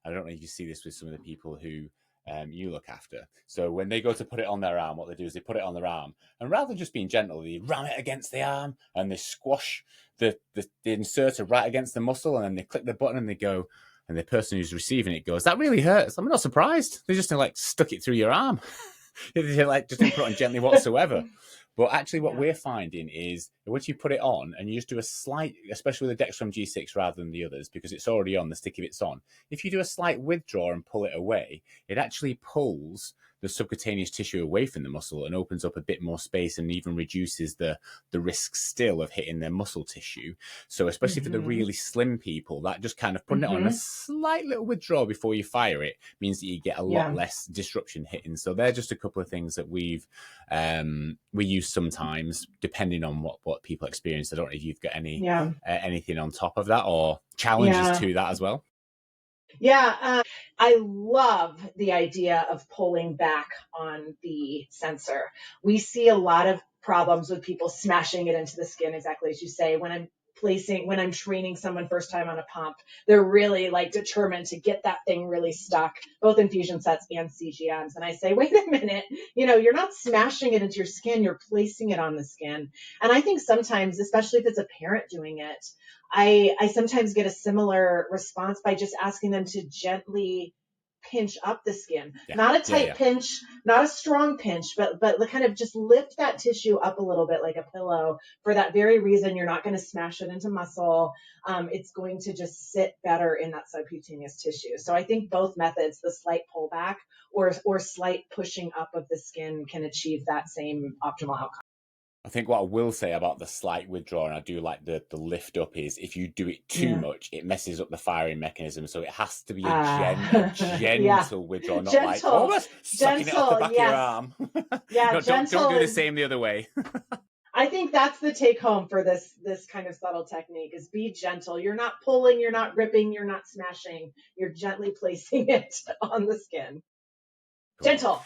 I don't know if you see this with some of the people who you look after. So when they go to put it on their arm, what they do is they put it on their arm, and rather than just being gentle, they ram it against the arm and they squash the inserter right against the muscle, and then they click the button and they go, and the person who's receiving it goes, "That really hurts." I'm not surprised. They just like stuck it through your arm. They like just didn't put it on gently whatsoever. But actually what we're finding is that once you put it on and you just do a slight, especially with the Dextrom G6 rather than the others, because it's already on, the stick of it's on, if you do a slight withdraw and pull it away, it actually pulls the subcutaneous tissue away from the muscle and opens up a bit more space, and even reduces the risk still of hitting their muscle tissue. So especially for the really slim people, that just kind of putting it on a slight little withdrawal before you fire it means that you get a lot less disruption hitting. So they're just a couple of things that we use sometimes, depending on what people experience. I don't know if you've got any anything on top of that or challenges to that as well. I love the idea of pulling back on the sensor. We see a lot of problems with people smashing it into the skin, exactly as you say. When I'm training someone first time on a pump, they're really like determined to get that thing really stuck, both infusion sets and CGMs. And I say, wait a minute, you're not smashing it into your skin, you're placing it on the skin. And I think sometimes, especially if it's a parent doing it, I sometimes get a similar response by just asking them to gently pinch up the skin, not a tight pinch, not a strong pinch, but kind of just lift that tissue up a little bit like a pillow. For that very reason, you're not going to smash it into muscle. It's going to just sit better in that subcutaneous tissue. So I think both methods, the slight pullback or slight pushing up of the skin, can achieve that same optimal outcome. I think what I will say about the slight withdrawal, and I do like the lift up, is if you do it too much, it messes up the firing mechanism. So it has to be a gentle withdrawal, not like almost sucking it off the back of your arm. No, don't do the same the other way. I think that's the take home for this kind of subtle technique, is be gentle. You're not pulling, you're not ripping, you're not smashing. You're gently placing it on the skin. Cool. Gentle.